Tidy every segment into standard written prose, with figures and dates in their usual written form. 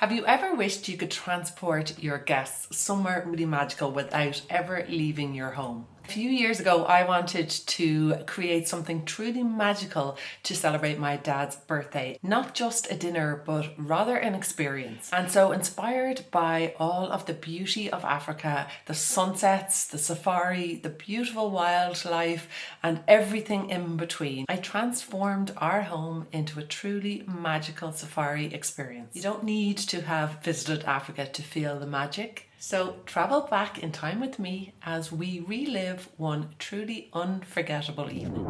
Have you ever wished you could transport your guests somewhere really magical without ever leaving your home? A few years ago, I wanted to create something truly magical to celebrate my dad's birthday. Not just a dinner, but rather an experience. And so, inspired by all of the beauty of Africa, the sunsets, the safari, the beautiful wildlife, and everything in between, I transformed our home into a truly magical safari experience. You don't need to have visited Africa to feel the magic. So travel back in time with me as we relive one truly unforgettable evening.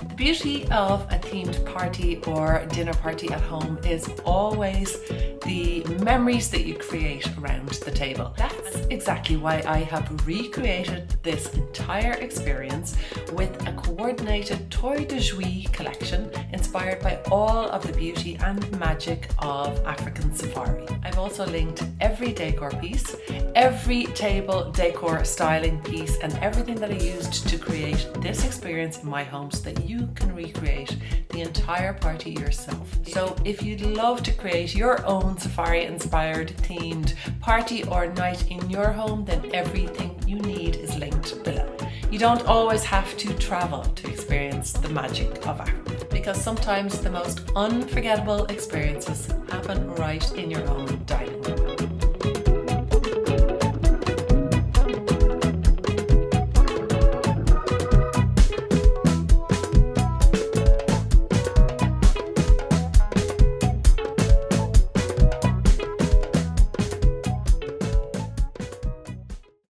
The beauty of a themed party or dinner party at home is always the memories that you create around the table. That's exactly why I have recreated this entire experience with a coordinated Toy de Jouy collection inspired by all of the beauty and magic of African safari. I've also linked every decor piece, every table decor styling piece, and everything that I used to create this experience in my home so that you can recreate the entire party yourself. So if you'd love to create your own safari inspired themed party or night in your home, then everything you need is linked below. You don't always have to travel to experience the magic of Africa, because sometimes the most unforgettable experiences happen right in your own dining room.